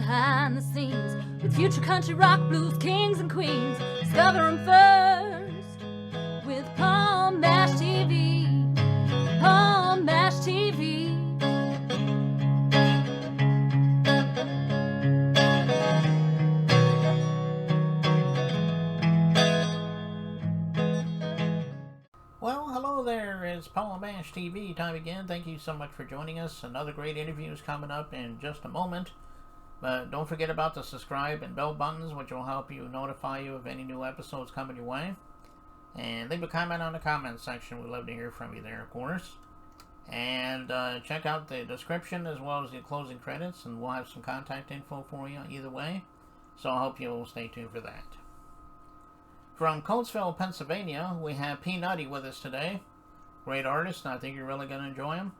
behind the scenes with future country rock blues kings and queens. Discover them first with Palm Bash TV. Palm Bash TV. Well, hello there, it's Palm Bash TV time again. Thank you so much for joining us. Another great interview is coming up in just a moment. But don't forget about the subscribe and bell buttons, which will help you notify you of any new episodes coming your way. And leave a comment on the comment section. We'd love to hear from you there, of course. And check out the description as well as the closing credits, and we'll have some contact info for you either way. So I hope you'll stay tuned for that. From Coatesville, Pennsylvania, we have P-Nutty with us today. Great artist, and I think you're really going to enjoy him.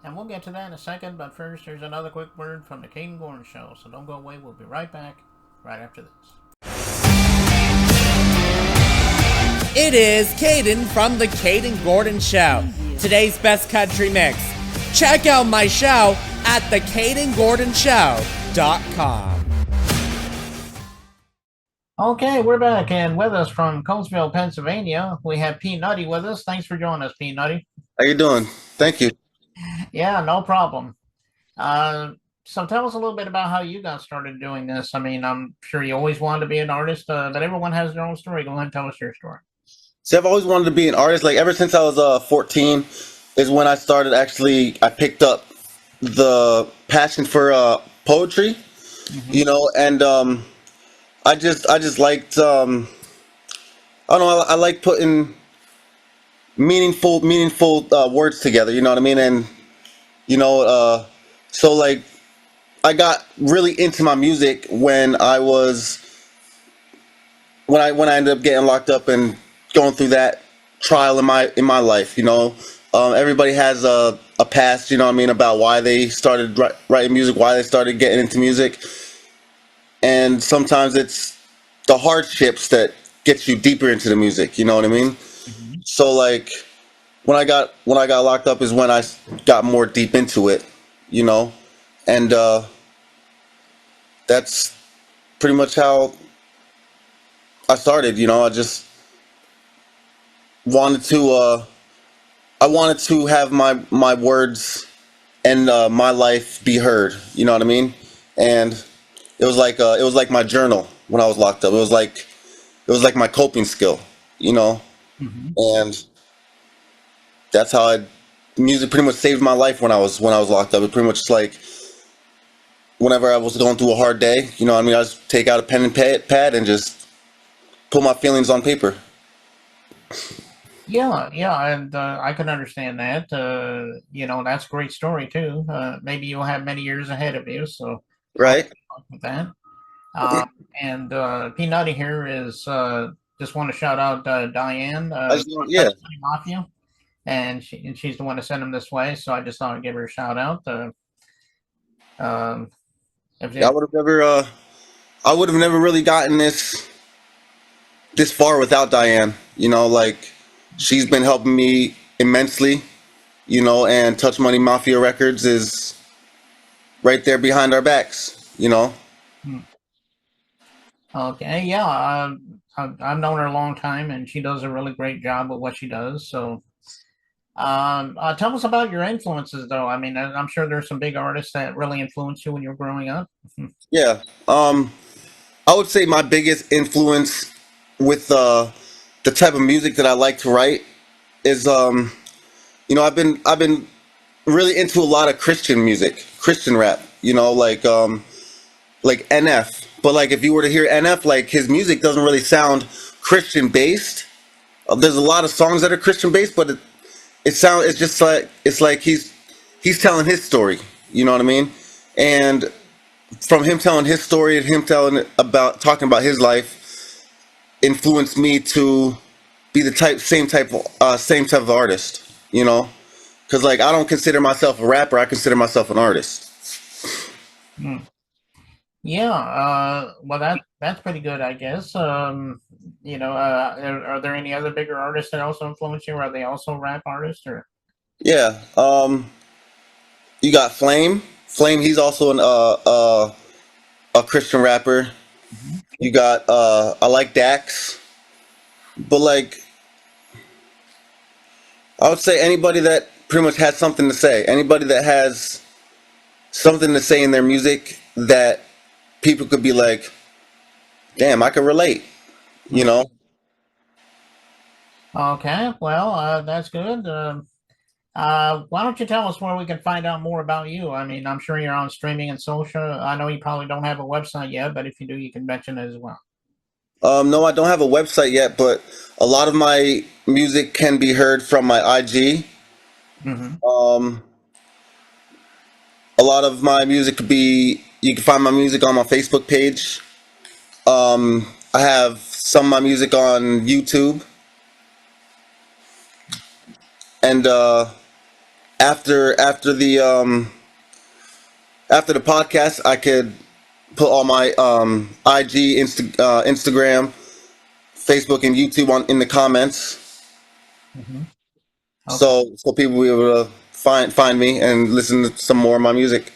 And we'll get to that in a second, but first there's another quick word from the Caden Gordon Show. So don't go away, we'll be right back right after this. It is Caden from the Caden Gordon Show. Today's best country mix. Check out my show at thecadengordonshow.com. Okay, we're back, and with us from Coatesville, Pennsylvania, we have P-Nutty with us. Thanks for joining us, P-Nutty. How you doing? Thank you. Yeah, no problem. So tell us a little bit about how you got started doing this. I mean, I'm sure you always wanted to be an artist, but everyone has their own story. Go ahead and tell us your story. See, I've always wanted to be an artist. Like, ever since I was 14 is when I started I picked up the passion for poetry, you know, and I just liked, I don't know, I like putting meaningful words together, you know what I mean? And, you know, so like, I got really into my music when I ended up getting locked up and going through that trial in my life, you know. Everybody has a past, you know what I mean, about why they started writing music, why they started getting into music. And sometimes it's the hardships that gets you deeper into the music, you know what I mean? Mm-hmm. So like when I got locked up is when I got more deep into it, you know, and that's pretty much how I started. You know, I just wanted to have my words and my life be heard, you know what I mean? And it was like my journal when I was locked up. It was like my coping skill, you know. Mm-hmm. And that's how music pretty much saved my life when I was locked up. It pretty much just like whenever I was going through a hard day, you know what I mean, I just take out a pen and pad and just put my feelings on paper. Yeah, and I can understand that. You know, that's a great story too. Maybe you'll have many years ahead of you, so right. With that. And P-Nutty here is just want to shout out Diane, yeah, Mafia, and she's the one to send him this way. So I just thought I'd give her a shout out. I would have never really gotten this far without Diane. You know, like she's been helping me immensely. You know, and Touch Money Mafia Records is right there behind our backs. You know. Okay, yeah, I've known her a long time, and she does a really great job with what she does. So, tell us about your influences, though. I mean, I'm sure there's some big artists that really influenced you when you were growing up. Yeah, I would say my biggest influence with the type of music that I like to write is, you know, I've been really into a lot of Christian music, Christian rap. You know, like NF. But like if you were to hear NF, like his music doesn't really sound Christian based. There's a lot of songs that are Christian based, but it's just like he's telling his story. You know what I mean? And from him telling his story and him talking about his life, influenced me to be the same type of artist. You know, because like I don't consider myself a rapper. I consider myself an artist. Yeah, well, that's pretty good, I guess. You know, are there any other bigger artists that also influence you? Or are they also rap artists, or? Yeah, you got Flame. Flame, he's also a Christian rapper. You got I like Dax, but like I would say anybody that pretty much has something to say, anybody that has something to say in their music that people could be like, damn, I can relate, you know? Okay, well, that's good. Why don't you tell us where we can find out more about you? I mean, I'm sure you're on streaming and social. I know you probably don't have a website yet, but if you do, you can mention it as well. No, I don't have a website yet, but a lot of my music can be heard from my IG. Um, a lot of my music could be, you can find my music on my Facebook page. I have some of my music on YouTube. And after the podcast, I could put all my IG, Instagram, Facebook, and YouTube in the comments, Okay. so people will be able to find me and listen to some more of my music.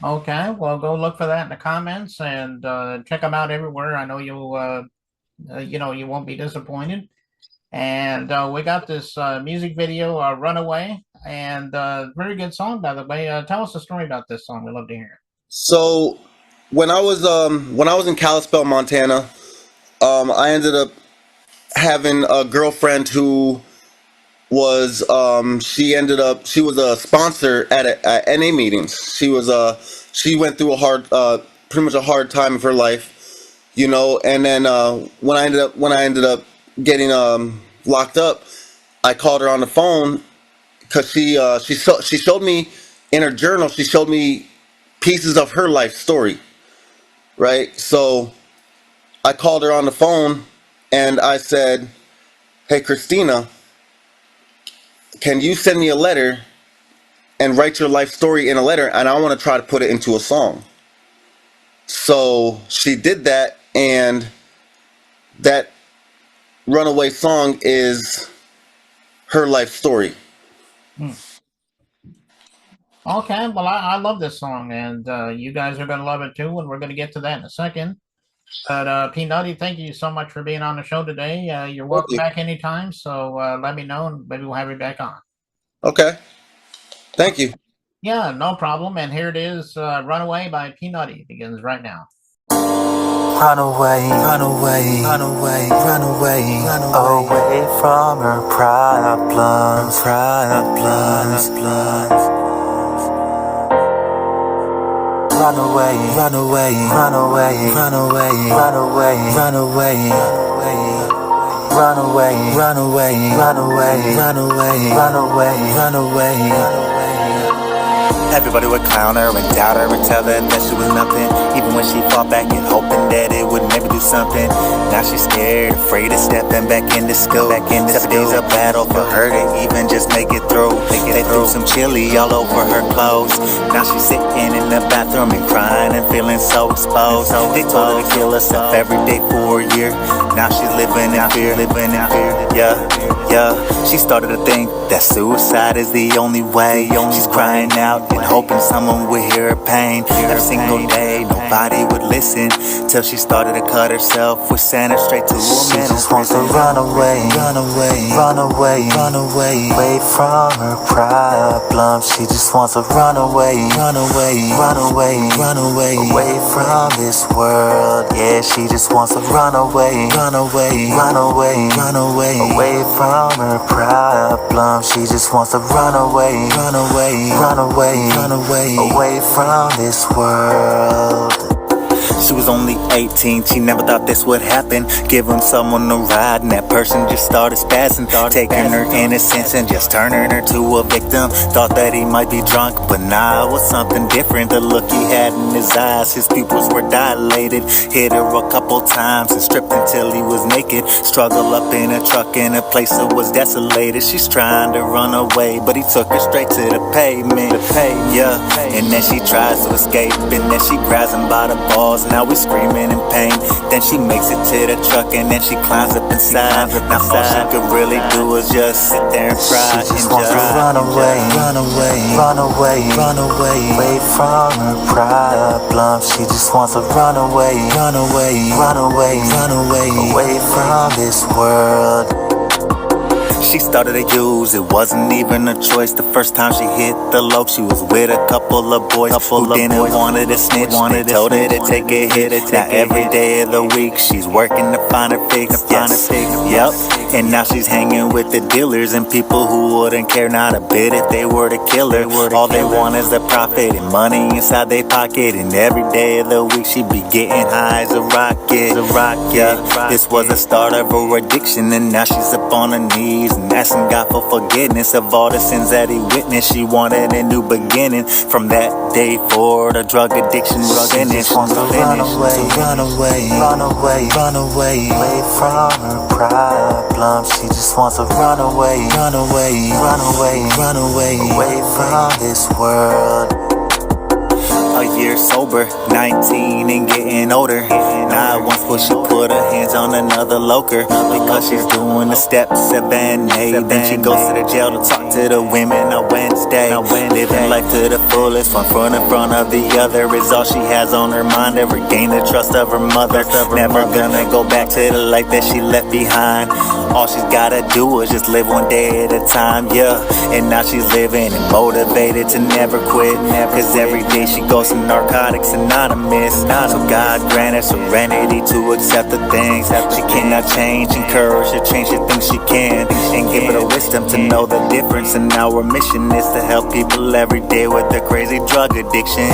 Okay, well, go look for that in the comments and check them out everywhere. I know you'll, you won't be disappointed. And we got this music video, "Runaway," and very good song, by the way. Tell us a story about this song. We'd love to hear it. So when I was in Kalispell, Montana, I ended up having a girlfriend who was she was a sponsor at NA meetings. She went through pretty much a hard time of her life, you know. And then when I ended up getting locked up, I called her on the phone because she showed me in her journal. She showed me pieces of her life story, right? So I called her on the phone and I said, "Hey, Christina, can you send me a letter and write your life story in a letter, and I want to try to put it into a song." So she did that, and that "Runaway" song is her life story. Okay, well, I love this song, and you guys are going to love it too, and we're going to get to that in a second. But P-Nutty, thank you so much for being on the show today. You're welcome back anytime, so let me know, and maybe we'll have you back on. Okay. Thank you. Yeah, no problem. And here it is, "Runaway" by P-Nutty. Begins right now. Run away, run away, run away, run away, run away from her problems, problems. Run away, run away, run away, run away, run away, run away, run away, run away, run away, run away, run away, run away. Everybody would clown her and doubt her and tell her that she was nothing. Even when she fought back and hoping that it would maybe do something. Now she's scared, afraid of stepping back into school. 7 days a battle for her to even just make it through. They threw some chili all over her clothes. Now she's sitting in the bathroom and crying and feeling so exposed. They told her to kill herself every day for a year. Now she's living in fear, yeah. She started to think that suicide is the only way. She's crying out and hoping someone would hear her pain. Every single day, nobody would listen, till she started to cut herself, which sent her straight to a mental prison. She just wants to run away, run away, run away, run away, away from her problems. She just wants to run away, run away, run away, run away, away from this world. Yeah, she just wants to run away, run away, run away, run away, away from her problems. She just wants to run away, run away, run away, run away, away from this world. She was only 18, she never thought this would happen. Giving someone a ride and that person just started spazzing. Taking her innocence and just turning her to a victim. Thought that he might be drunk, but nah, it was something different. The look he had in his eyes, his pupils were dilated. Hit her a couple times and stripped until he was naked. Struggle up in a truck in a place that was desolated. She's trying to run away, but he took her straight to the pavement. Yeah, and then she tries to escape, and then she grabs him by the balls. Now we screaming in pain. Then she makes it to the truck and then she climbs up inside. Now all she could really do is just sit there and cry. She just wants to run away, run away, run away, run away, away from her problems. She just wants to run away, run away, run away, run away, away from this world. She started to use, it wasn't even a choice. The first time she hit the low, she was with a couple of boys who didn't want her to snitch. They told her to take a hit. Now every day of the week, she's working to find her fix. Yes. Yep. And now she's hanging with the dealers and people who wouldn't care not a bit if they were to kill her. All they want is the profit and money inside their pocket. And every day of the week, she be getting high as a rocket. Yeah. This was the start of her addiction, and now she's up on her knees and asking God for forgiveness of all the sins that he witnessed. She wanted a new beginning. From that day forward, her drug addiction was finished. She wants to run away, run away, run away, run away, away from her problems. She just wants to run away, run away, run away, run away, away from this world. A year sober, 19 and getting older. Not once will she put her hands on another loker, because she's doing the steps of NA. Then she goes to the jail to talk to the women on Wednesday. Living life to the fullest, one foot in front of the other is all she has on her mind. To regain the trust of her mother. Never gonna go back to the life that she left behind. All she's gotta do is just live one day at a time, yeah. And now she's living and motivated to never quit. Cause every day she goes to Narcotics Anonymous. So God grant her serenity to accept the things she cannot change. Encourage her, change the things she can, and give her the wisdom to know the difference. And our mission is to help people every day with their crazy drug addiction.